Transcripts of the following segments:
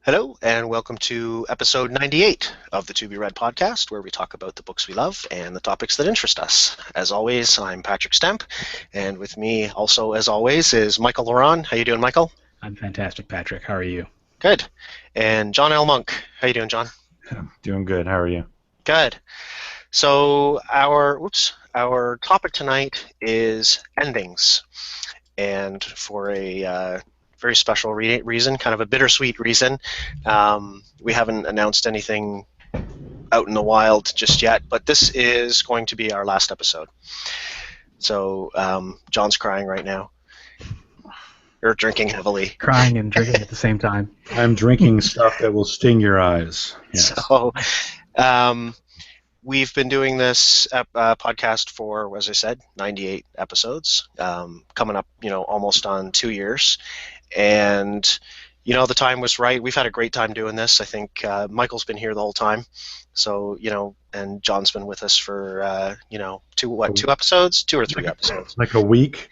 Hello, and welcome to episode 98 of the To Be Read podcast, where we talk about the books we love and the topics that interest us. As always, I'm Patrick Stemp, and with me also, as always, is Michael Ronn. How you doing, Michael? I'm fantastic, Patrick. How are you? Good. And John L. Monk. How you doing, John? Doing good. How are you? Good. So our topic tonight is endings, and for a very special reason, kind of a bittersweet reason. We haven't announced anything out in the wild just yet, but this is going to be our last episode. So John's crying right now. Or drinking heavily. Crying and drinking at the same time. I'm drinking stuff that will sting your eyes. Yes. So we've been doing this podcast for, as I said, 98 episodes, coming up, almost on 2 years. And, the time was right. We've had a great time doing this. I think Michael's been here the whole time. So, and John's been with us for, 2 episodes? 2 or 3 episodes. Like a week.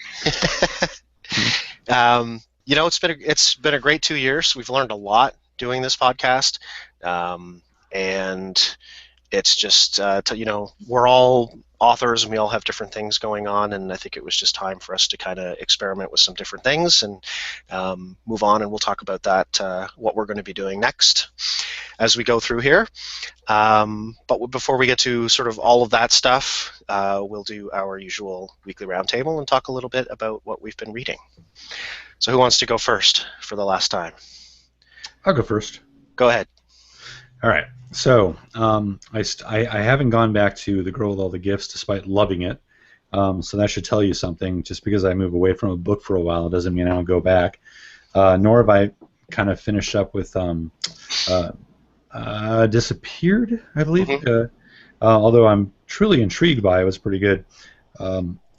It's been a great 2 years. We've learned a lot doing this podcast. And it's just, we're all authors and we all have different things going on, and I think it was just time for us to kind of experiment with some different things and move on, and we'll talk about that, what we're going to be doing next as we go through here. But before we get to sort of all of that stuff, we'll do our usual weekly roundtable and talk a little bit about what we've been reading. So who wants to go first for the last time? I'll go first. Go ahead. All right. So I haven't gone back to The Girl with All the Gifts despite loving it. So that should tell you something. Just because I move away from a book for a while doesn't mean I don't go back. Nor have I kind of finished up with Disappeared, I believe. Mm-hmm. Although I'm truly intrigued by it. It was pretty good.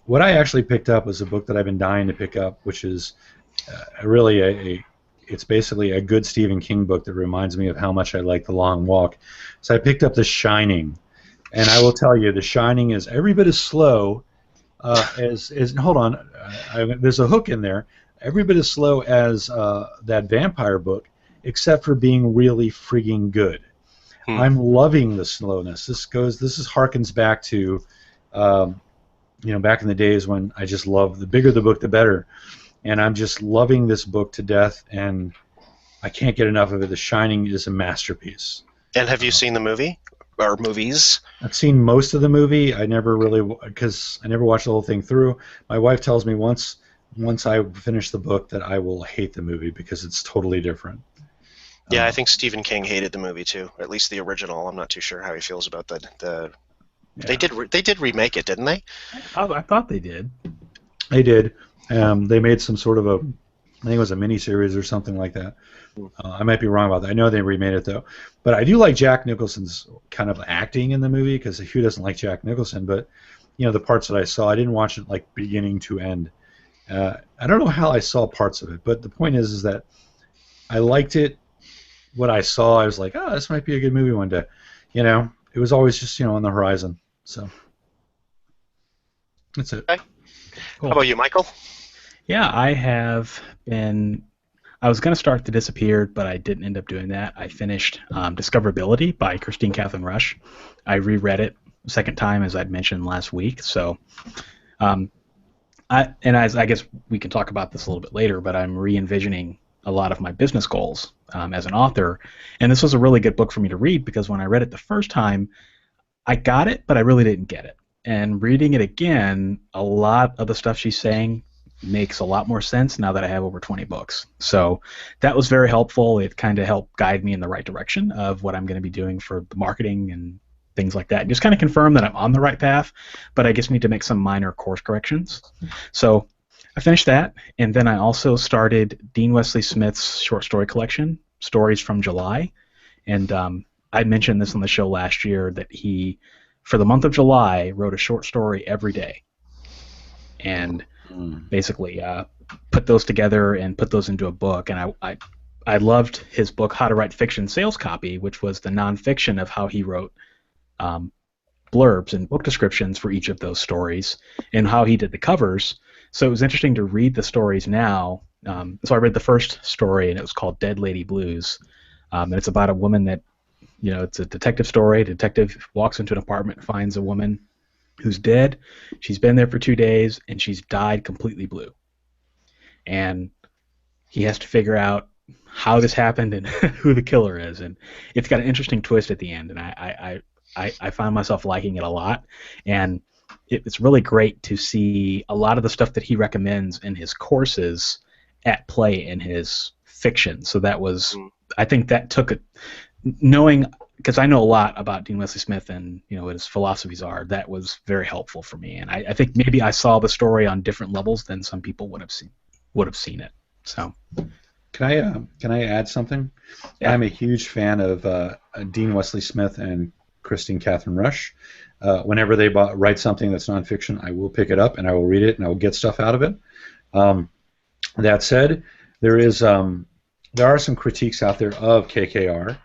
What I actually picked up was a book that I've been dying to pick up, which is really it's basically a good Stephen King book that reminds me of how much I like The Long Walk. So I picked up The Shining, and I will tell you, The Shining is every bit as slow as hold on, there's a hook in there. Every bit as slow as that vampire book, except for being really frigging good. I'm loving the slowness. This harkens back to back in the days when I just loved the bigger the book, the better. And I'm just loving this book to death, and I can't get enough of it. The Shining is a masterpiece. And have you seen the movie or movies? I've seen most of the movie. Because I never watched the whole thing through. My wife tells me once I finish the book that I will hate the movie because it's totally different. Yeah, I think Stephen King hated the movie too. At least the original. I'm not too sure how he feels about the. Yeah. They did remake it, didn't they? I thought they did. They did. They made some sort of I think it was a miniseries or something like that. I might be wrong about that. I know they remade it though. But I do like Jack Nicholson's kind of acting in the movie, because who doesn't like Jack Nicholson? But the parts that I saw, I didn't watch it like beginning to end. I don't know how I saw parts of it, but the point is that I liked it. What I saw, I was like, oh, this might be a good movie one day. It was always just on the horizon. So that's it. Okay. Cool. How about you, Michael? Yeah, I was going to start The Disappeared, but I didn't end up doing that. I finished Discoverability by Christine Catherine Rush. I reread it a second time, as I'd mentioned last week. So, I guess we can talk about this a little bit later, but I'm re-envisioning a lot of my business goals as an author. And this was a really good book for me to read, because when I read it the first time, I got it, but I really didn't get it. And reading it again, a lot of the stuff she's saying makes a lot more sense now that I have over 20 books. So that was very helpful. It kind of helped guide me in the right direction of what I'm going to be doing for the marketing and things like that. And just kind of confirm that I'm on the right path, but I just need to make some minor course corrections. So I finished that, and then I also started Dean Wesley Smith's short story collection, Stories from July. And I mentioned this on the show last year that he, for the month of July, wrote a short story every day. And basically put those together and put those into a book. And I loved his book, How to Write Fiction Sales Copy, which was the nonfiction of how he wrote blurbs and book descriptions for each of those stories and how he did the covers. So it was interesting to read the stories now. So I read the first story, and it was called Dead Lady Blues. And it's about a woman that, it's a detective story. A detective walks into an apartment, finds a woman who's dead. She's been there for 2 days, and she's died completely blue. And he has to figure out how this happened and who the killer is. And it's got an interesting twist at the end, and I find myself liking it a lot. And it's really great to see a lot of the stuff that he recommends in his courses at play in his fiction. So that was, I think that took it, knowing, because I know a lot about Dean Wesley Smith and what his philosophies are, that was very helpful for me. And I think maybe I saw the story on different levels than some people would have seen it. So can I add something? Yeah. I'm a huge fan of Dean Wesley Smith and Christine Catherine Rush. Whenever they write something that's nonfiction, I will pick it up and I will read it and I will get stuff out of it. That said, there are some critiques out there of KKR,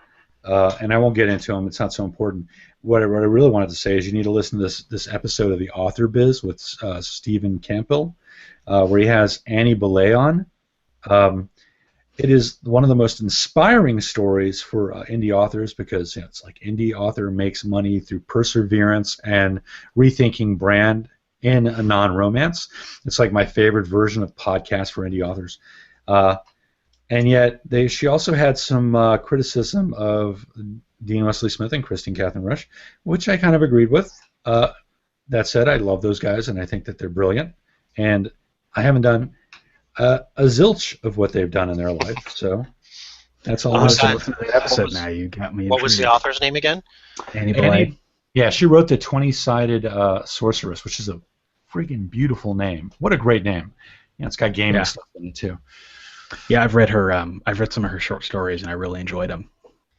and I won't get into them. It's not so important. What I really wanted to say is you need to listen to this episode of the Author Biz with Stephen Campbell, where he has Annie Belay on. It is one of the most inspiring stories for indie authors because it's like indie author makes money through perseverance and rethinking brand in a non-romance. It's like my favorite version of podcast for indie authors. And yet she also had some criticism of Dean Wesley Smith and Christine Catherine Rush, which I kind of agreed with. That said, I love those guys and I think that they're brilliant. And I haven't done a zilch of what they've done in their life, so that's all. What was that? Listen to the episode now. You got me. What was the author's name again? Annie Belay. Yeah, she wrote the 20-sided Sorceress, which is a freaking beautiful name. What a great name! It's got gaming stuff in it too. Yeah, I've read her. I've read some of her short stories, and I really enjoyed them.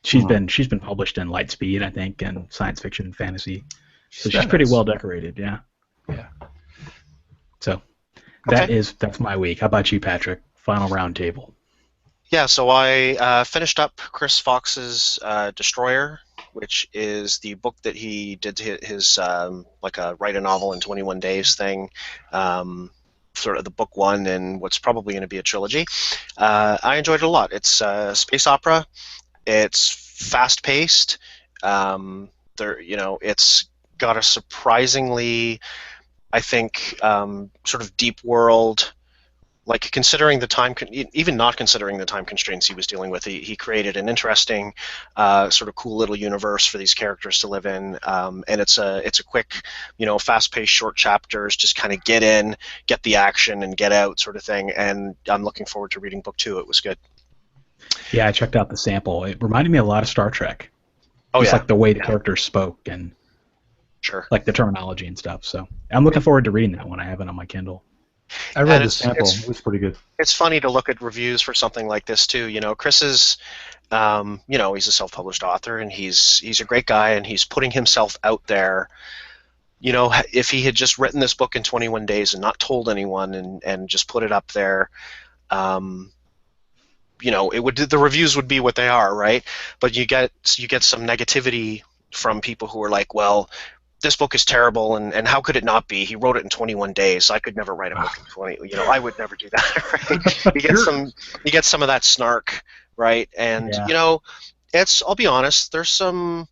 She's been published in Lightspeed, I think, and science fiction and fantasy. So she's pretty well decorated. Yeah. Yeah. So. That's my week. How about you, Patrick? Final round table. Yeah, so I finished up Chris Fox's Destroyer, which is the book that he did his like a write a novel in 21 days thing, sort of the book one and what's probably going to be a trilogy. I enjoyed it a lot. It's space opera. It's fast paced. It's got a surprisingly, I think, sort of deep world, like considering the time, even not considering the time constraints he was dealing with, he created an interesting, sort of cool little universe for these characters to live in. And it's a quick, fast-paced, short chapters, just kind of get in, get the action, and get out sort of thing. And I'm looking forward to reading book 2. It was good. Yeah, I checked out the sample. It reminded me a lot of Star Trek. Oh, just like the way the characters spoke and. Sure. Like the terminology and stuff. So I'm looking forward to reading that one. I have it on my Kindle. I read the sample. It was pretty good. It's funny to look at reviews for something like this too. Chris is, he's a self-published author and he's a great guy and he's putting himself out there. If he had just written this book in 21 days and not told anyone and just put it up there, the reviews would be what they are, right? But you get some negativity from people who are like, well, this book is terrible, and how could it not be? He wrote it in 21 days. I could never write a book in 20. I would never do that, right? You get some of that snark, right? And I'll be honest. There's a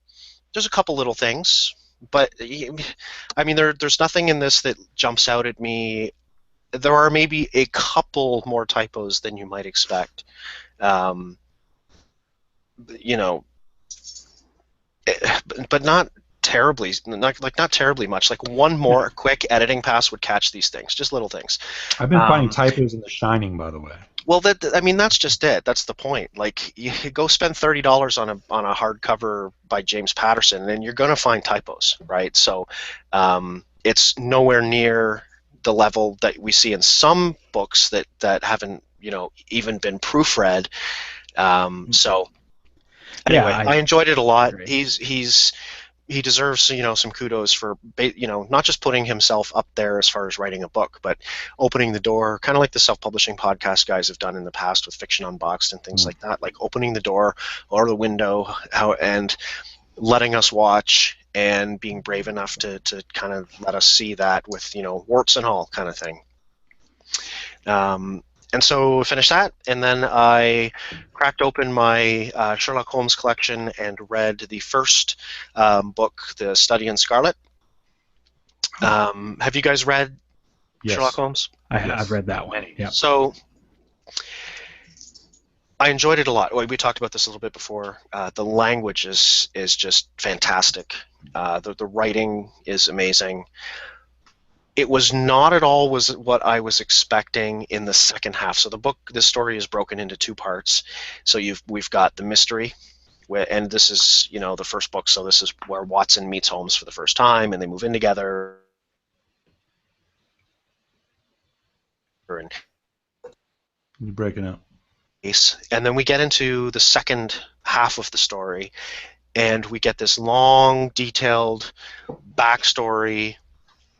couple little things, but I mean, there's nothing in this that jumps out at me. There are maybe a couple more typos than you might expect. But not terribly, not terribly much. Like one more quick editing pass would catch these things, just little things. I've been finding typos in The Shining, by the way. Well, that's just it. That's the point. Like, you go spend $30 on a hardcover by James Patterson, and you're going to find typos, right? So, it's nowhere near the level that we see in some books that haven't, even been proofread. So. Anyway, I enjoyed it a lot. He deserves, some kudos for, not just putting himself up there as far as writing a book, but opening the door, kind of like the self-publishing podcast guys have done in the past with Fiction Unboxed and things like that, like opening the door or the window and letting us watch and being brave enough to kind of let us see that with, warts and all kind of thing. and so I finished that, and then I cracked open my Sherlock Holmes collection and read the first book, The Study in Scarlet. Have you guys read Sherlock Yes. Holmes? I've read that one. Yeah. So I enjoyed it a lot. We talked about this a little bit before. The language is just fantastic. The writing is amazing. It was not at all was what I was expecting in the second half. So the story is broken into two parts. So we've got the mystery, and this is the first book. So this is where Watson meets Holmes for the first time, and they move in together. And You're breaking up. and then we get into the second half of the story, and we get this long, detailed backstory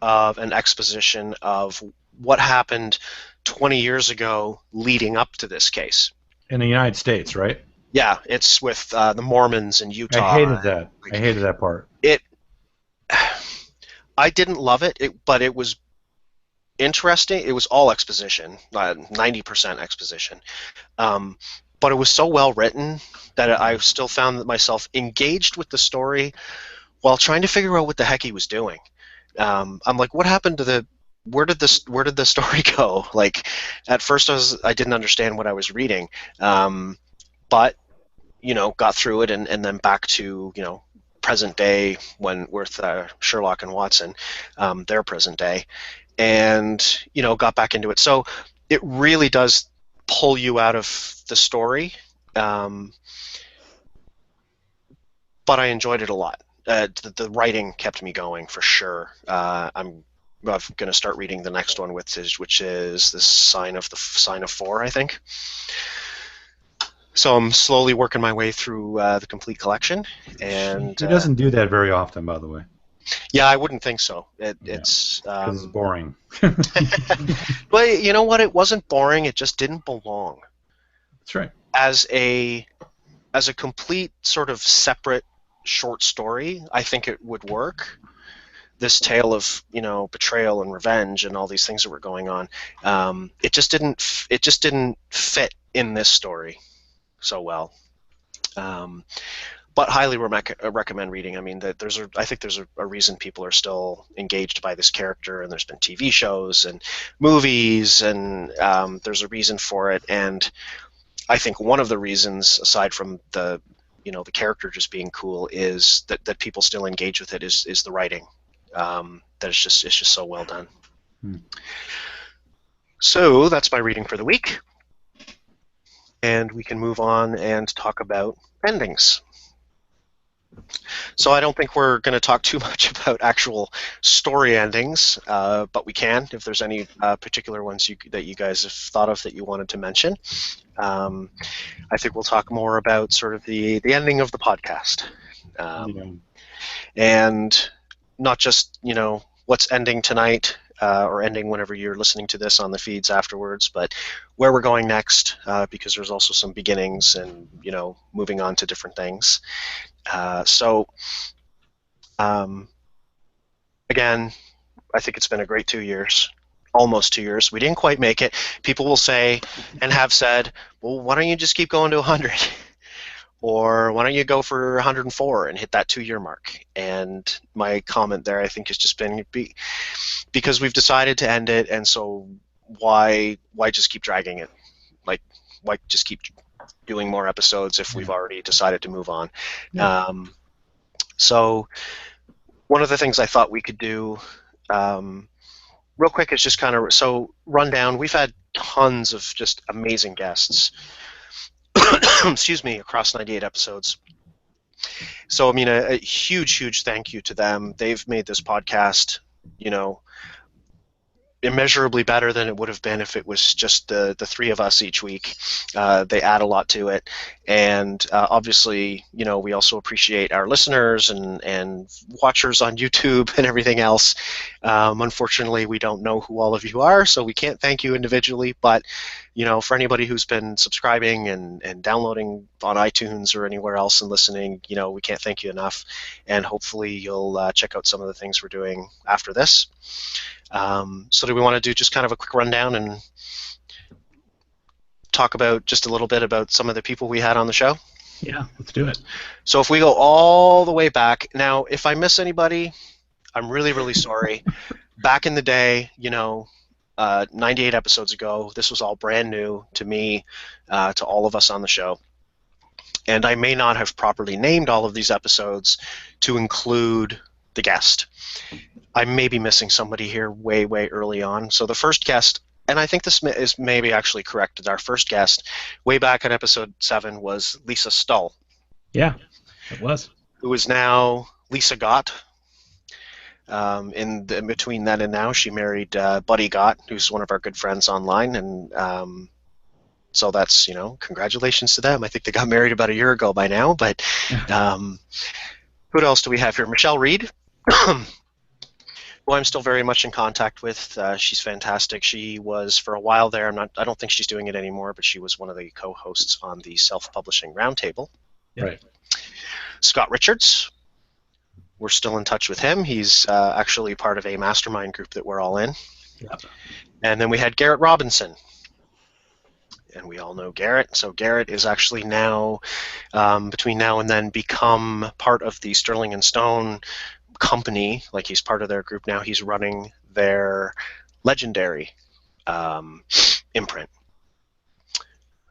of an exposition of what happened 20 years ago leading up to this case. In the United States, right? Yeah, it's with the Mormons in Utah. I hated that. I hated that part. I didn't love it, but it was interesting. It was all exposition, 90% exposition. But it was so well written that I still found myself engaged with the story while trying to figure out what the heck he was doing. I'm like, what happened to where did the story go? Like, at first I didn't understand what I was reading, but got through it, and then back to present day with Sherlock and Watson, their present day, and got back into it. So it really does pull you out of the story, but I enjoyed it a lot. The writing kept me going for sure. I'm going to start reading the next one, which is the Sign of Four, I think. So I'm slowly working my way through the complete collection, and He doesn't do that very often, by the way. yeah, I wouldn't think so. It's boring. But you know what? It wasn't boring. It just didn't belong. That's right. As a complete sort of separate short story, I think it would work. This tale of betrayal and revenge and all these things that were going on, it just didn't fit in this story so well. But highly recommend reading. I mean, I think there's a reason people are still engaged by this character, and there's been TV shows and movies, and there's a reason for it. And I think one of the reasons, aside from the character just being cool, is that people still engage with it is the writing. That it's just so well done. So that's my reading for the week, and we can move on and talk about endings. So I don't think we're going to talk too much about actual story endings, but we can if there's any particular ones that you guys have thought of that you wanted to mention. I think we'll talk more about sort of the ending of the podcast, and not just what's ending tonight or ending whenever you're listening to this on the feeds afterwards, but where we're going next, because there's also some beginnings and moving on to different things. Again, I think it's been a great 2 years, almost 2 years. We didn't quite make it. People will say and have said, well, why don't you just keep going to 100? Or why don't you go for 104 and hit that 2-year mark? And my comment there, I think, has just been because we've decided to end it, and so why just keep dragging it? Like, why just keep doing more episodes if we've already decided to move on? Yeah. So one of the things I thought we could do real quick is just kind of run down. We've had tons of just amazing guests. Excuse me, across 98 episodes. So I mean, a huge thank you to them. They've made this podcast, immeasurably better than it would have been if it was just the three of us each week. They add a lot to it, and obviously, we also appreciate our listeners and watchers on YouTube and everything else. Unfortunately, we don't know who all of you are, so we can't thank you individually, but for anybody who's been subscribing and downloading on iTunes or anywhere else and listening, we can't thank you enough, and hopefully you'll check out some of the things we're doing after this. So do we want to do just kind of a quick rundown and talk about just a little bit about some of the people we had on the show? Yeah, let's do it. So if we go all the way back, now if I miss anybody, I'm really, really sorry. Back in the day, 98 episodes ago, this was all brand new to me, to all of us on the show. And I may not have properly named all of these episodes to include the guest. I may be missing somebody here way, way early on. So the first guest, and I think this is maybe actually corrected, our first guest way back in episode 7 was Lisa Stull. Yeah, it was. Who is now Lisa Gott. In between then and now, she married Buddy Gott, who's one of our good friends online, and so that's, congratulations to them. I think they got married about a year ago by now. But who else do we have here? Michelle Reed, who I'm still very much in contact with. She's fantastic. She was for a while there. I don't think she's doing it anymore, but she was one of the co-hosts on the Self-Publishing Roundtable. Yep. Right. Scott Richards. We're still in touch with him. He's actually part of a mastermind group that we're all in. Yep. And then we had Garrett Robinson. And we all know Garrett. So Garrett is actually now, between now and then, become part of the Sterling and Stone company. Like, he's part of their group now. He's running their Legendary imprint.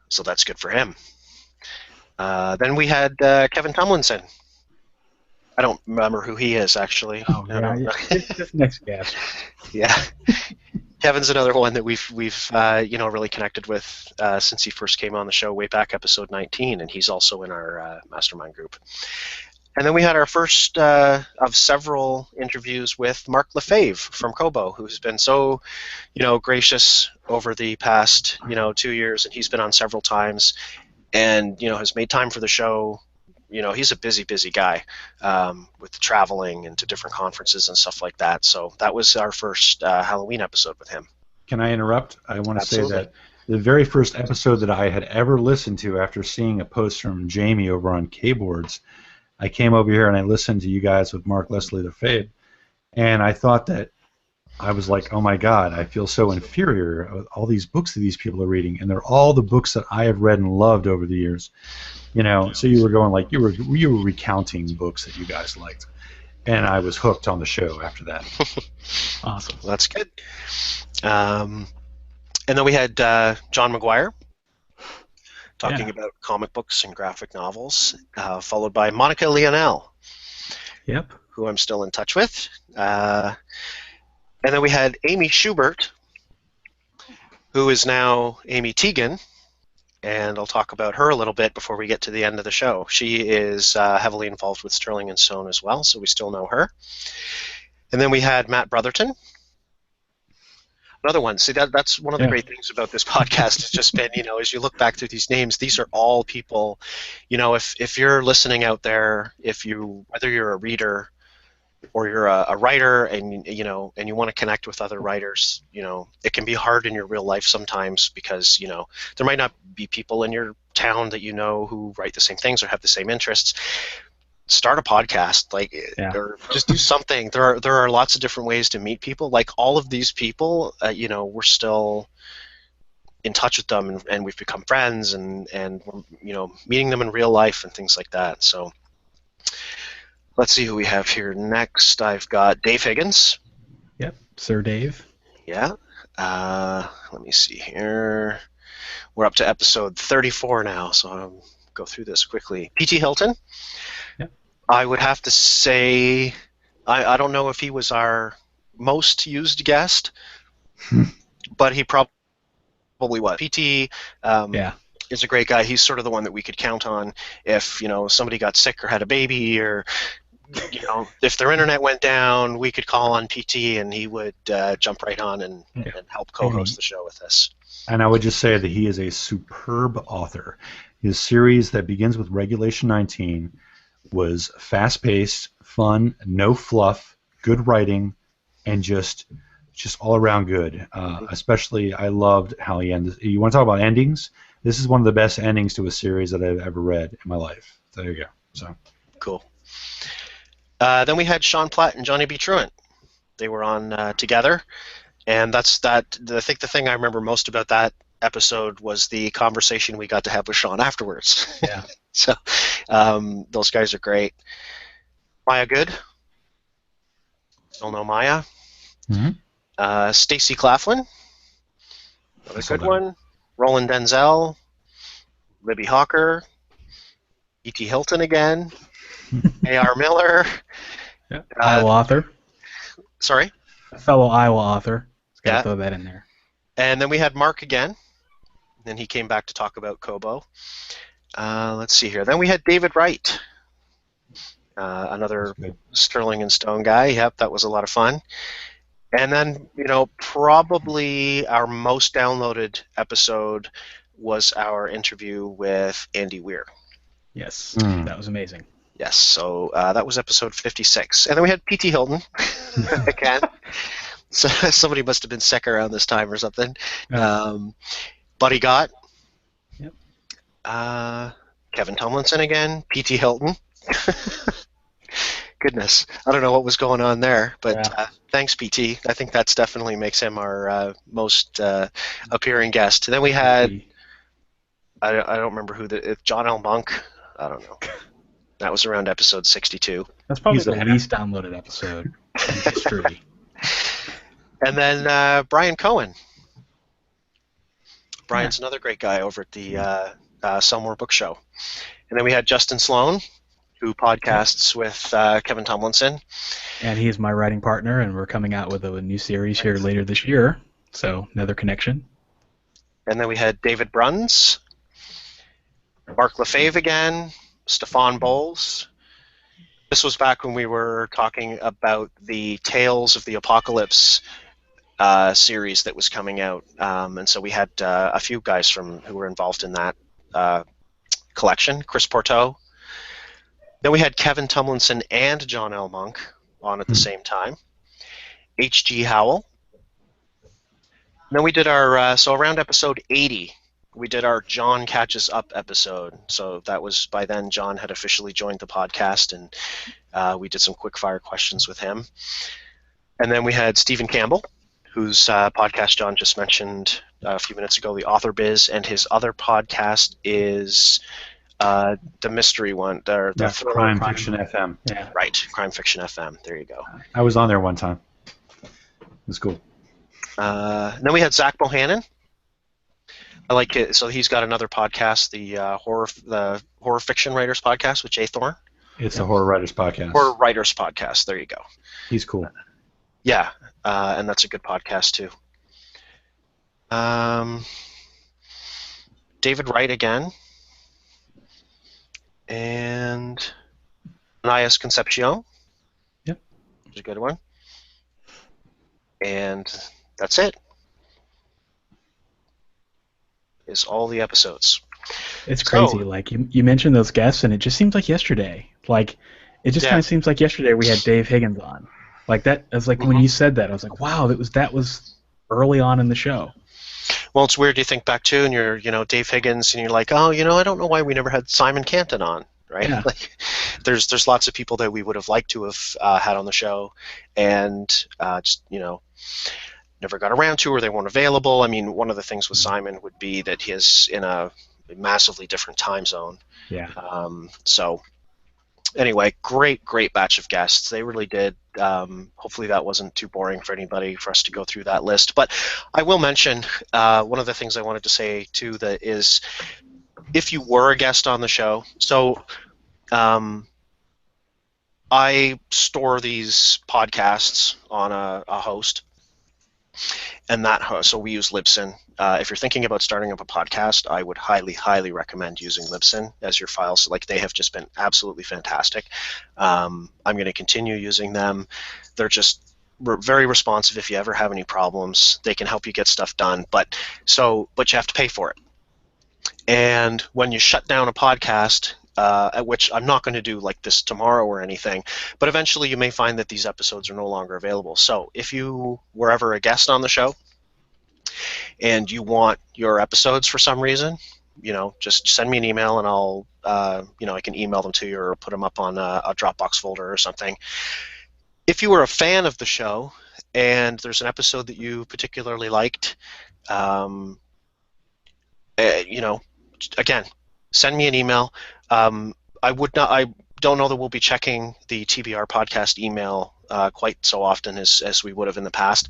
So that's good for him. Then we had Kevin Tomlinson. I don't remember who he is, actually. Oh, yeah. This next guest. Yeah. Kevin's another one that we've really connected with since he first came on the show way back episode 19, and he's also in our mastermind group. And then we had our first of several interviews with Mark Lefebvre from Kobo, who's been so, gracious over the past, 2 years, and he's been on several times, and has made time for the show. He's a busy, busy guy with traveling and to different conferences and stuff like that. So that was our first Halloween episode with him. Can I interrupt? I want to say Absolutely. that the very first episode that I had ever listened to after seeing a post from Jamie over on K-Boards, I came over here and I listened to you guys with Mark Leslie Lefebvre, and I thought that I was like, oh my God, I feel so inferior with all these books that these people are reading, and they're all the books that I have read and loved over the years. So you were going like you were recounting books that you guys liked, and I was hooked on the show after that. Awesome. Well, that's good. And then we had John McGuire talking about comic books and graphic novels, followed by Monica Lionel, Yep. who I'm still in touch with. And then we had Amy Schubert, who is now Amy Teagan, and I'll talk about her a little bit before we get to the end of the show. She is heavily involved with Sterling and Stone as well, so we still know her. And then we had Matt Brotherton, another one. See, that's one of the great things about this podcast. It's just been, as you look back through these names, these are all people, if you're listening out there, whether you're a reader or you're a writer and you want to connect with other writers, it can be hard in your real life sometimes because, there might not be people in your town that who write the same things or have the same interests. Start a podcast, or just do something. There are lots of different ways to meet people. Like all of these people, we're still in touch with them and we've become friends and we're, meeting them in real life and things like that. So let's see who we have here next. I've got Dave Higgins. Yep, Sir Dave. Yeah. Let me see here. We're up to episode 34 now, so I'll go through this quickly. P.T. Hilton. Yep. I would have to say, I don't know if he was our most used guest, but he probably was. P.T. is a great guy. He's sort of the one that we could count on if, somebody got sick or had a baby or, if their internet went down, we could call on PT and he would jump right on and help co-host the show with us. And I would just say that he is a superb author. His series that begins with Regulation 19 was fast-paced, fun, no fluff, good writing, and just all around good. Especially, I loved how he ended. You want to talk about endings? This is one of the best endings to a series that I've ever read in my life. So there you go. So cool. Then we had Sean Platt and Johnny B. Truant. They were on together, and I think the thing I remember most about that episode was the conversation we got to have with Sean afterwards. Yeah. So those guys are great. Maya Good. You'll know Maya. Mm-hmm. Stacy Claflin. Another saw good that one. one. Roland Denzel. Libby Hawker. E.T. Hilton again. A.R. Miller. Yeah. Iowa author. Sorry? A fellow Iowa author. Just got to Yeah. throw that in there. And then we had Mark again. Then he came back to talk about Kobo. Let's see here. Then we had David Wright. Another Sterling and Stone guy. Yep, that was a lot of fun. And then, probably our most downloaded episode was our interview with Andy Weir. Yes, that was amazing. Yes, so that was episode 56. And then we had P.T. Hilton again. So somebody must have been sick around this time or something. Buddy Gott. Yep. Kevin Tomlinson again. P.T. Hilton. Goodness, I don't know what was going on there, but thanks, PT. I think that's definitely makes him our most appearing guest. Then we had, I don't remember who John L. Monk. I don't know. That was around episode 62. That's probably the least downloaded episode in history. And then Brian Cohen. Brian's another great guy over at the Selmore Book Show. And then we had Justin Sloan, who podcasts with Kevin Tomlinson. And he's my writing partner, and we're coming out with a new series here later this year, so another connection. And then we had David Bruns, Mark Lefebvre again, Stefan Bowles. This was back when we were talking about the Tales of the Apocalypse series that was coming out, and so we had a few guys who were involved in that collection. Chris Porteau. Then we had Kevin Tomlinson and John L. Monk on at the same time. H.G. Howell. And then we did our, so around episode 80, we did our John Catches Up episode. So that was, by then, John had officially joined the podcast, and we did some quick-fire questions with him. And then we had Stephen Campbell, whose podcast John just mentioned a few minutes ago, The Author Biz, and his other podcast is... the mystery one, the Crime Fiction FM. Yeah. Right, Crime Fiction FM. There you go. I was on there one time. It was cool. Then we had Zach Bohannon. I like it. So he's got another podcast, the Horror Fiction Writers Podcast with Jay Thorne. It's a Horror Writers Podcast. Horror Writers Podcast. There you go. He's cool. Yeah, and that's a good podcast too. David Wright again. And Anais Concepcion. Yep. Which is a good one. And that's it. Is all the episodes. It's crazy. Like, you mentioned those guests, and it just seems like yesterday. Like, it just kind of seems like yesterday we had Dave Higgins on. Like, that, I was like, when you said that, I was like, wow, that was early on in the show. Well, it's weird. You think back to, and you're, Dave Higgins, and you're like, oh, I don't know why we never had Simon Canton on, right? Yeah. Like, there's lots of people that we would have liked to have had on the show, and just never got around to, or they weren't available. I mean, one of the things with Simon would be that he's in a massively different time zone. Yeah. So. Anyway, great batch of guests. They really did. Hopefully that wasn't too boring for anybody for us to go through that list. But I will mention one of the things I wanted to say, too, that is if you were a guest on the show, so I store these podcasts on a host, and that host, so we use Libsyn. If you're thinking about starting up a podcast, I would highly recommend using Libsyn as your files. Like, they have just been absolutely fantastic. I'm going to continue using them. They're just very responsive if you ever have any problems. They can help you get stuff done, but you have to pay for it. And when you shut down a podcast, at which I'm not going to do like this tomorrow or anything, but eventually you may find that these episodes are no longer available. So if you were ever a guest on the show and you want your episodes for some reason, just send me an email and I'll, I can email them to you or put them up on a Dropbox folder or something. If you were a fan of the show and there's an episode that you particularly liked, you know, again, send me an email. I don't know that we'll be checking the TBR podcast email quite so often as we would have in the past.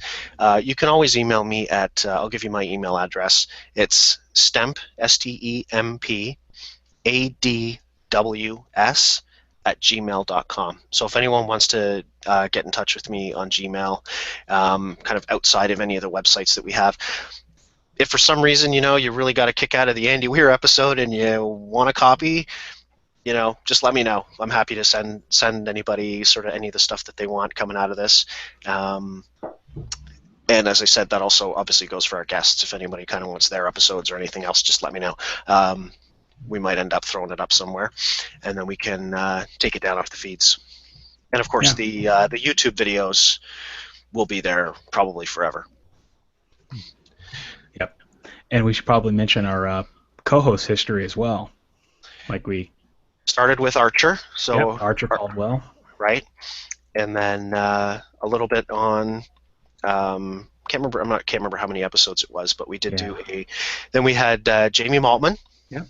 You can always email me at, I'll give you my email address. It's Stemp, STEMP, ADWS @gmail.com. So if anyone wants to get in touch with me on Gmail, kind of outside of any of the websites that we have, if for some reason, you really got a kick out of the Andy Weir episode and you want a copy, just let me know. I'm happy to send anybody sort of any of the stuff that they want coming out of this. And as I said, that also obviously goes for our guests. If anybody kind of wants their episodes or anything else, just let me know. We might end up throwing it up somewhere, and then we can take it down off the feeds. And of course, the YouTube videos will be there probably forever. Yep. And we should probably mention our co-host history as well. Like we started with Archer, so Archer Caldwell, right? And then a little bit on can't remember how many episodes it was, but we did do then we had Jamie Maltman. Yeah.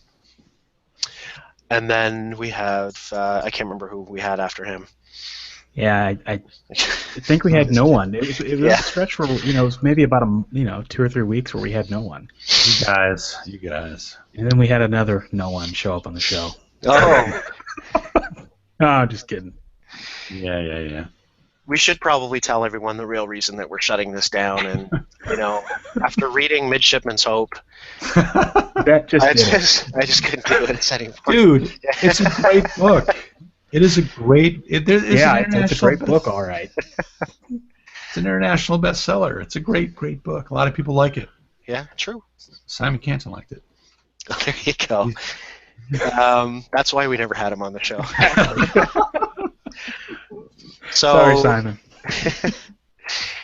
And then we have I can't remember who we had after him. Yeah, I think we had no one. It was a stretch for it was maybe about 2 or 3 weeks where we had no one. You guys. And then we had another no one show up on the show. Oh. No, just kidding. Yeah. We should probably tell everyone the real reason that we're shutting this down, and after reading Midshipman's Hope, I just couldn't do it anymore. Dude, it's a great book. It is a great. It's a great book, all right. It's an international bestseller. It's a great book. A lot of people like it. Yeah, true. Simon Canton liked it. There you go. That's why we never had him on the show. Sorry, Simon.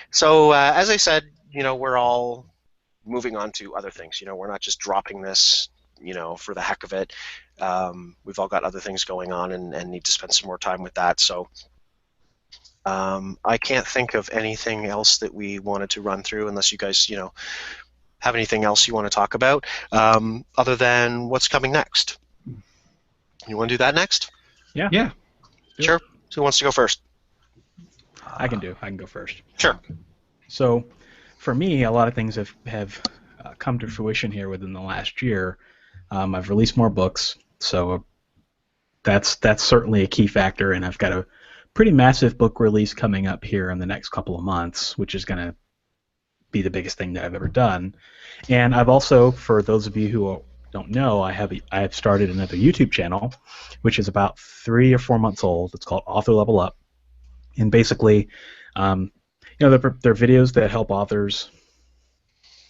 So, as I said, we're all moving on to other things. We're not just dropping this, for the heck of it. We've all got other things going on and need to spend some more time with that. So, I can't think of anything else that we wanted to run through unless you guys, have anything else you want to talk about, other than what's coming next. You want to do that next? Yeah. Sure. Who wants to go first? I can go first. Sure. So, for me, a lot of things have come to fruition here within the last year. I've released more books, so that's certainly a key factor, and I've got a pretty massive book release coming up here in the next couple of months, which is going to be the biggest thing that I've ever done. And I've also, for those of you who don't know, I have started another YouTube channel, which is about 3 or 4 months old. It's called Author Level Up. And basically, they're videos that help authors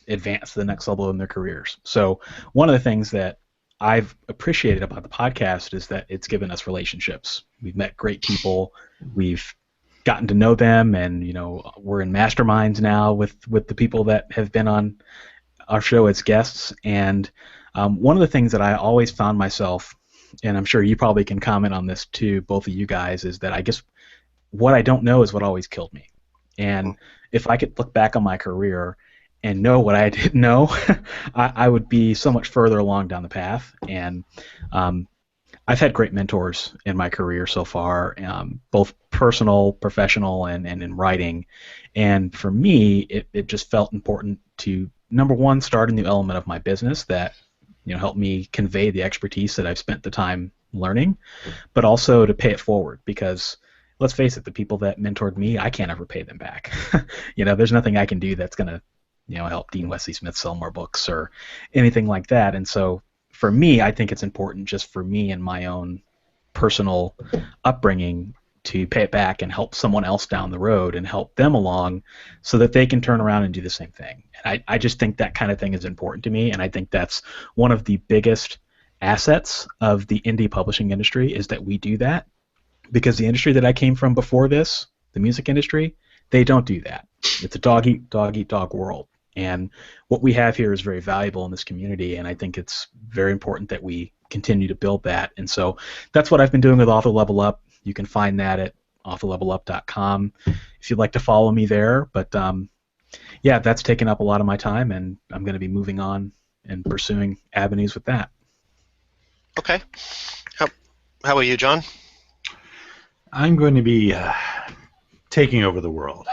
advance to the next level in their careers. So one of the things that I've appreciated about the podcast is that it's given us relationships. We've met great people. We've gotten to know them, and we're in masterminds now with the people that have been on our show as guests. And one of the things that I always found myself, and I'm sure you probably can comment on this too, both of you guys, is that I guess what I don't know is what always killed me. And if I could look back on my career and know what I didn't know, I would be so much further along down the path. And I've had great mentors in my career so far, both personal, professional, and in writing. And for me, it just felt important to, number one, start a new element of my business that helped me convey the expertise that I've spent the time learning, but also to pay it forward, because let's face it, the people that mentored me, I can't ever pay them back. There's nothing I can do that's going to help Dean Wesley Smith sell more books or anything like that. And so for me, I think it's important just for me and my own personal upbringing to pay it back and help someone else down the road and help them along so that they can turn around and do the same thing. And I just think that kind of thing is important to me, and I think that's one of the biggest assets of the indie publishing industry is that we do that, because the industry that I came from before this, the music industry, they don't do that. It's a dog-eat-dog world. And what we have here is very valuable in this community, and I think it's very important that we continue to build that. And so that's what I've been doing with Author Level Up. You can find that at authorlevelup.com if you'd like to follow me there. But yeah, that's taken up a lot of my time, and I'm going to be moving on and pursuing avenues with that. Okay. How about you, John? I'm going to be taking over the world.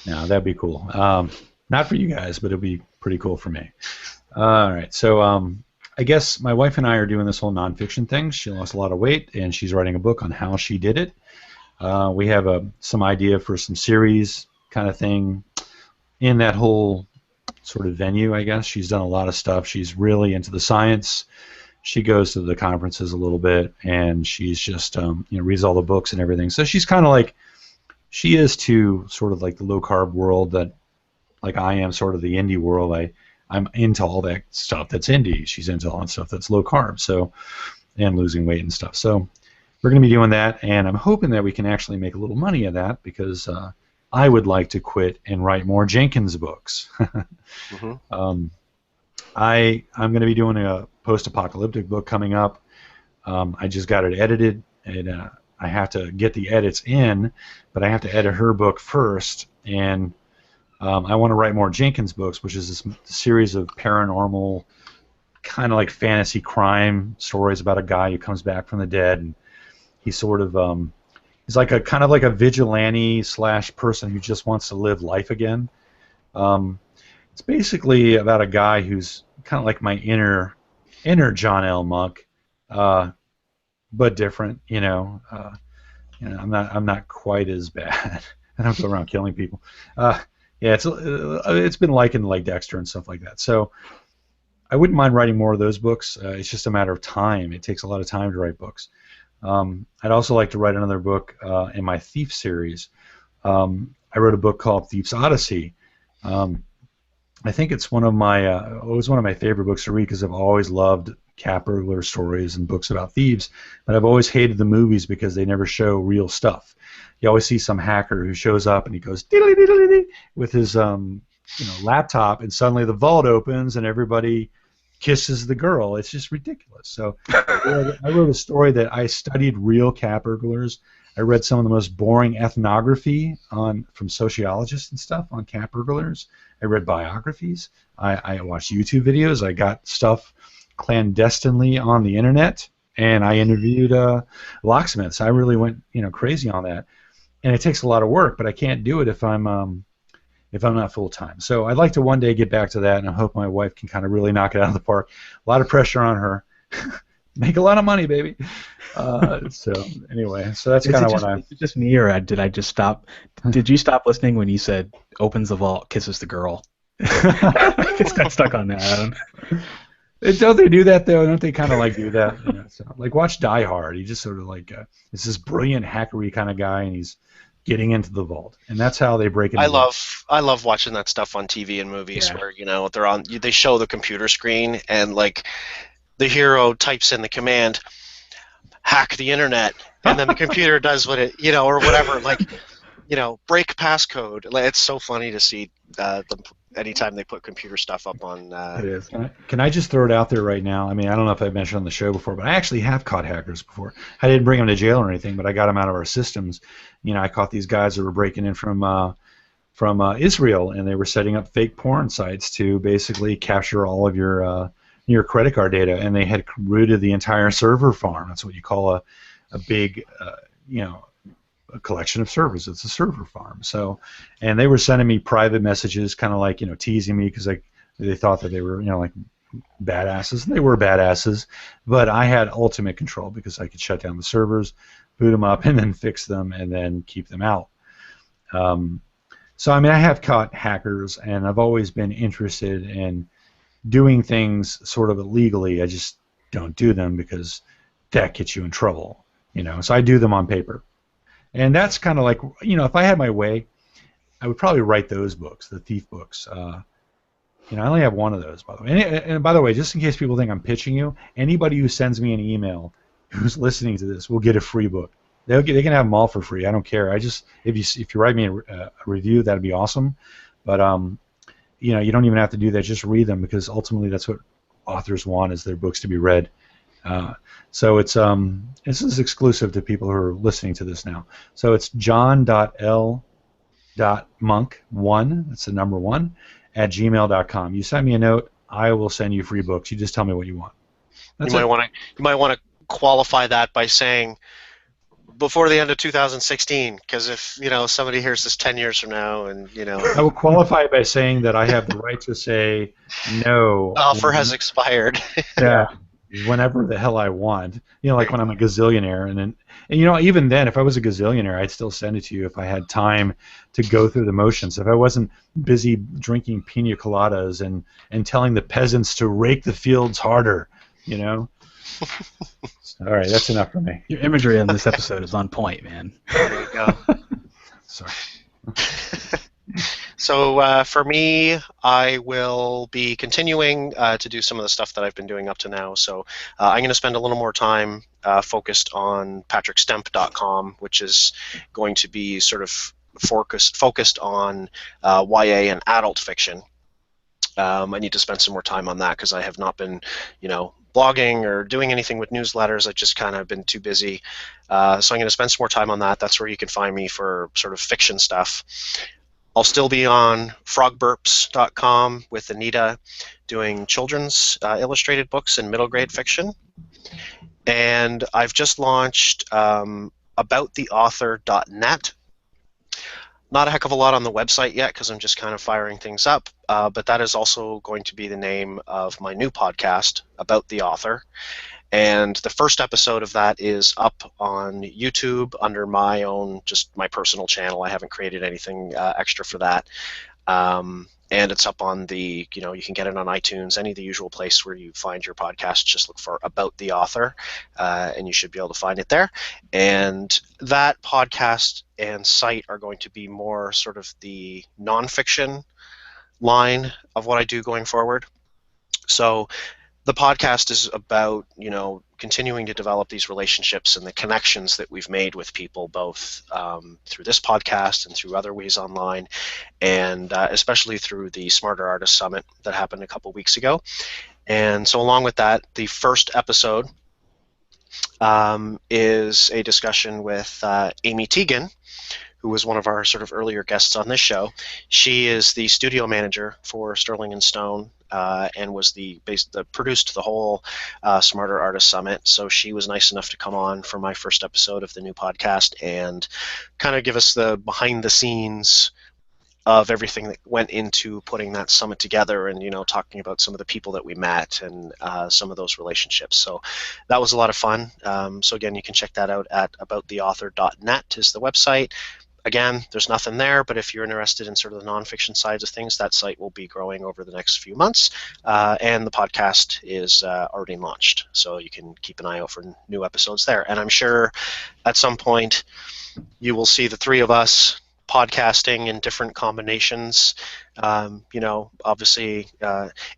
No, that'd be cool. Not for you guys, but it'd be pretty cool for me. All right, so I guess my wife and I are doing this whole nonfiction thing. She lost a lot of weight, and she's writing a book on how she did it. We have some idea for some series kind of thing in that whole sort of venue, I guess. She's done a lot of stuff. She's really into the science. She goes to the conferences a little bit, and she's just reads all the books and everything. So she's kind of like, she is to sort of like the low carb world that, like I am, sort of the indie world. I'm into all that stuff that's indie. She's into all that stuff that's low carb. So, and losing weight and stuff. So we're going to be doing that, and I'm hoping that we can actually make a little money of that, because I would like to quit and write more Jenkins books. Mm-hmm. I'm going to be doing a post-apocalyptic book coming up. I just got it edited, and I have to get the edits in, but I have to edit her book first, and I want to write more Jenkins books, which is this series of paranormal, kind of like fantasy crime stories about a guy who comes back from the dead, and he's sort of he's like a kind of like a vigilante / person who just wants to live life again. It's basically about a guy who's kind of like my inner John L. Monk, but different. I'm not quite as bad. I don't go around killing people. Yeah, it's been likened to like Dexter and stuff like that. So I wouldn't mind writing more of those books. It's just a matter of time. It takes a lot of time to write books. I'd also like to write another book in my Thief series. I wrote a book called Thief's Odyssey. I think it's one of my it was one of my favorite books to read, because I've always loved cat burglar stories and books about thieves, but I've always hated the movies because they never show real stuff. You always see some hacker who shows up and he goes diddly-diddly-diddly with his laptop, and suddenly the vault opens and everybody kisses the girl. It's just ridiculous. So I wrote a story that I studied real cat burglars. I read some of the most boring ethnography from sociologists and stuff on cat burglars. I read biographies. I watched YouTube videos. I got stuff clandestinely on the internet, and I interviewed locksmiths. I really went crazy on that, and it takes a lot of work, but I can't do it if I'm not full time. So I'd like to one day get back to that, and I hope my wife can kind of really knock it out of the park. A lot of pressure on her. Make a lot of money, baby. So anyway, so that's kind of what I'm. Is it just me, or did I just stop? Did you stop listening when you said opens the vault, kisses the girl? I just got stuck on that. Don't they do that though? Don't they kind of like do that? So, like watch Die Hard. He just sort of like it's this brilliant hackery kind of guy, and he's getting into the vault, and that's how they break it. I love watching that stuff on TV and movies where they're on. They show the computer screen, and like the hero types in the command, hack the internet, and then the computer does what it or whatever, like break passcode. Like, it's so funny to see anytime they put computer stuff up on. It is. Can I just throw it out there right now? I mean, I don't know if I've mentioned on the show before, but I actually have caught hackers before. I didn't bring them to jail or anything, but I got them out of our systems. I caught these guys that were breaking in from Israel, and they were setting up fake porn sites to basically capture all of your credit card data, and they had rooted the entire server farm. That's what you call a big, a collection of servers. It's a server farm. So, and they were sending me private messages, kind of like teasing me because they thought that they were like badasses, and they were badasses. But I had ultimate control because I could shut down the servers, boot them up, and then fix them, and then keep them out. So I mean, I have caught hackers, and I've always been interested in doing things sort of illegally. I just don't do them because that gets you in trouble, So I do them on paper. And that's kind of like, if I had my way, I would probably write those books, the thief books. I only have one of those, by the way. And by the way, just in case people think I'm pitching you, anybody who sends me an email who's listening to this will get a free book. They can have them all for free. I don't care. If you write me a review, that'd be awesome. But you don't even have to do that. Just read them, because ultimately that's what authors want, is their books to be read. So it's this is exclusive to people who are listening to this now. So it's john.l.monk1, that's the number 1, @gmail.com. You send me a note, I will send you free books. You just tell me what you want. That's it. You might want to qualify that by saying before the end of 2016, because if somebody hears this 10 years from now, and I will qualify it by saying that I have the right to say no. the offer has expired. Yeah, whenever the hell I want. Like when I'm a gazillionaire, and even then, if I was a gazillionaire, I'd still send it to you if I had time to go through the motions. If I wasn't busy drinking pina coladas and telling the peasants to rake the fields harder, All right, that's enough for me. Your imagery in this episode is on point, man. There you go. Sorry. So for me, I will be continuing to do some of the stuff that I've been doing up to now. So I'm going to spend a little more time focused on patrickstemp.com, which is going to be sort of focused on YA and adult fiction. I need to spend some more time on that because I have not been, blogging or doing anything with newsletters. I've just kind of been too busy. So I'm going to spend some more time on that. That's where you can find me for sort of fiction stuff. I'll still be on frogburps.com with Anita doing children's illustrated books and middle grade fiction. And I've just launched abouttheauthor.net. Not a heck of a lot on the website yet because I'm just kind of firing things up, but that is also going to be the name of my new podcast, About the Author. And the first episode of that is up on YouTube under just my personal channel. I haven't created anything extra for that. And it's up on you can get it on iTunes, any of the usual place where you find your podcast. Just look for About the Author, and you should be able to find it there. And that podcast and site are going to be more sort of the nonfiction line of what I do going forward. So the podcast is about, continuing to develop these relationships and the connections that we've made with people, both through this podcast and through other ways online, and especially through the Smarter Artist Summit that happened a couple weeks ago. And so along with that, the first episode is a discussion with Amy Teagan, who was one of our sort of earlier guests on this show. She is the studio manager for Sterling and Stone and was produced the whole Smarter Artist Summit. So she was nice enough to come on for my first episode of the new podcast and kind of give us the behind the scenes of everything that went into putting that summit together, and talking about some of the people that we met and some of those relationships. So that was a lot of fun. So again, you can check that out at abouttheauthor.net is the website. Again, there's nothing there, but if you're interested in sort of the nonfiction sides of things, that site will be growing over the next few months, and the podcast is already launched, so you can keep an eye out for new episodes there. And I'm sure at some point you will see the three of us podcasting in different combinations. Obviously,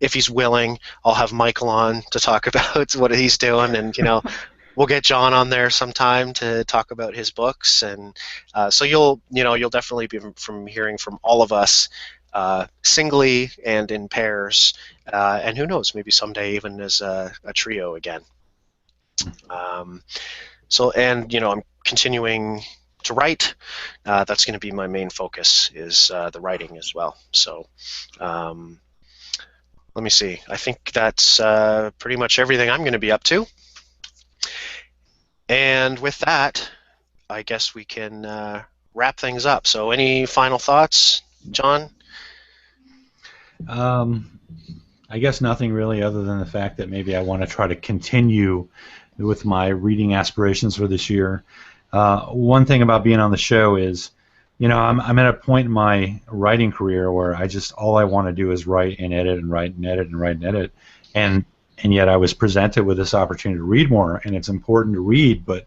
if he's willing, I'll have Michael on to talk about what he's doing, and we'll get John on there sometime to talk about his books, and so you'll definitely be hearing from all of us singly and in pairs, and who knows, maybe someday even as a trio again. I'm continuing to write. That's going to be my main focus, is the writing as well. So let me see. I think that's pretty much everything I'm going to be up to. And with that, I guess we can wrap things up. So any final thoughts, John? I guess nothing really, other than the fact that maybe I want to try to continue with my reading aspirations for this year. One thing about being on the show is, I'm at a point in my writing career where all I want to do is write and edit and write and edit and write and edit, and yet I was presented with this opportunity to read more, and it's important to read, but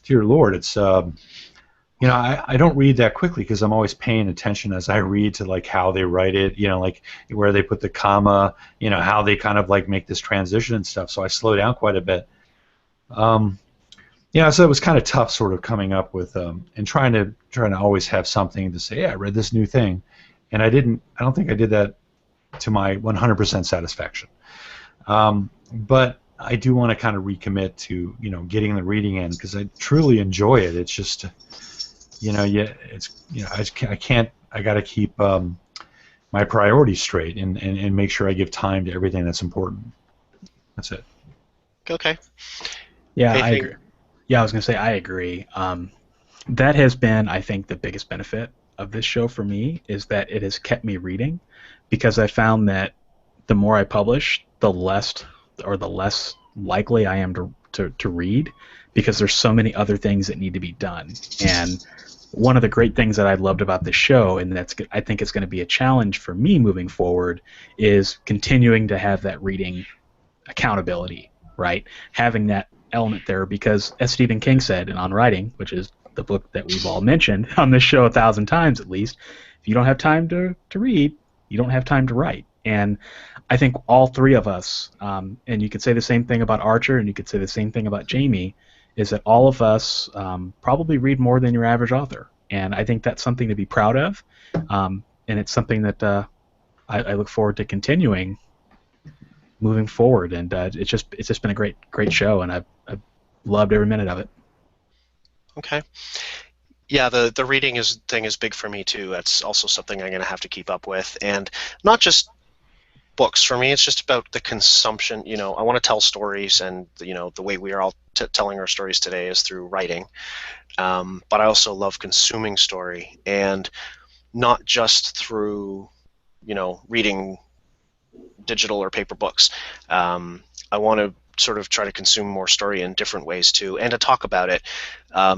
dear Lord, it's I don't read that quickly because I'm always paying attention as I read to like how they write it, like where they put the comma, how they kind of like make this transition and stuff. So I slow down quite a bit. So it was kind of tough, sort of coming up with and trying to always have something to say. Yeah, I read this new thing, and I don't think I did that to my 100% satisfaction. But I do want to kind of recommit to getting the reading in because I truly enjoy it. It's just I got to keep my priorities straight and make sure I give time to everything that's important. That's it. Okay. Yeah, I Anything? agree. Yeah, I was going to say I agree. That has been, I think, the biggest benefit of this show for me is that it has kept me reading, because I found that the more I publish, the less likely I am to read, because there's so many other things that need to be done. And one of the great things that I loved about this show, and I think it's going to be a challenge for me moving forward, is continuing to have that reading accountability, right? Having that element there, because as Stephen King said in On Writing, which is the book that we've all mentioned on this show 1,000 times at least, if you don't have time to read, you don't have time to write. And I think all three of us, and you could say the same thing about Archer, and you could say the same thing about Jamie, is that all of us probably read more than your average author. And I think that's something to be proud of. And it's something that I look forward to continuing moving forward. And it's just been a great show, and I've loved every minute of it. Okay. Yeah, the reading thing is big for me too. That's also something I'm going to have to keep up with, and not just books. For me, it's just about the consumption. I want to tell stories, and the way we are all telling our stories today is through writing. But I also love consuming story, and not just through reading digital or paper books. I want to sort of try to consume more story in different ways too, and to talk about it.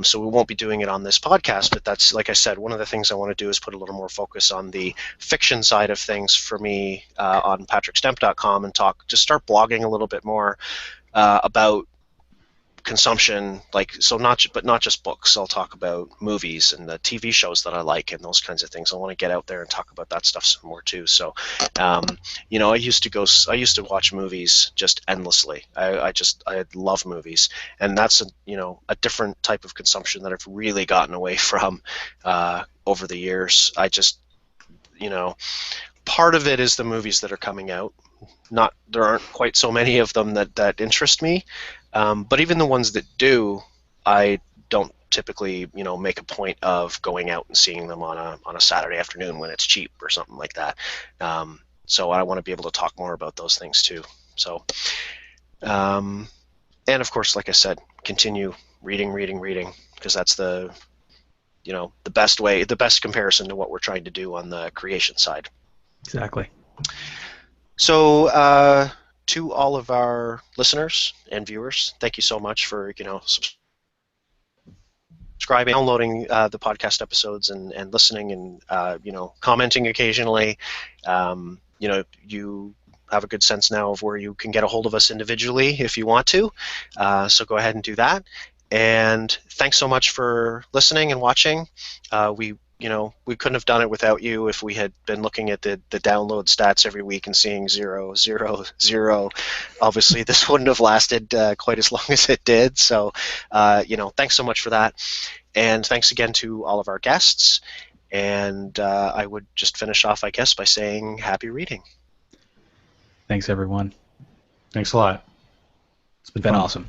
So we won't be doing it on this podcast, but that's, like I said, one of the things I want to do is put a little more focus on the fiction side of things for me on patrickstemp.com, and start blogging a little bit more about consumption, but not just books. I'll talk about movies and the TV shows that I like and those kinds of things. I want to get out there and talk about that stuff some more too. So, I used to watch movies just endlessly. I love movies, and that's a different type of consumption that I've really gotten away from over the years. Part of it is the movies that are coming out. There aren't quite so many of them that interest me, but even the ones that do, I don't typically make a point of going out and seeing them on a Saturday afternoon when it's cheap or something like that. So I want to be able to talk more about those things too. So, and of course, like I said, continue reading, because that's the best comparison to what we're trying to do on the creation side. Exactly. So, to all of our listeners and viewers, thank you so much for subscribing, downloading the podcast episodes, and listening, and commenting occasionally. You have a good sense now of where you can get a hold of us individually if you want to. So go ahead and do that. And thanks so much for listening and watching. We couldn't have done it without you. If we had been looking at the download stats every week and seeing 0, 0, 0, obviously this wouldn't have lasted quite as long as it did. So, thanks so much for that. And thanks again to all of our guests. And I would just finish off, I guess, by saying happy reading. Thanks, everyone. Thanks a lot. It's been Been fun. awesome.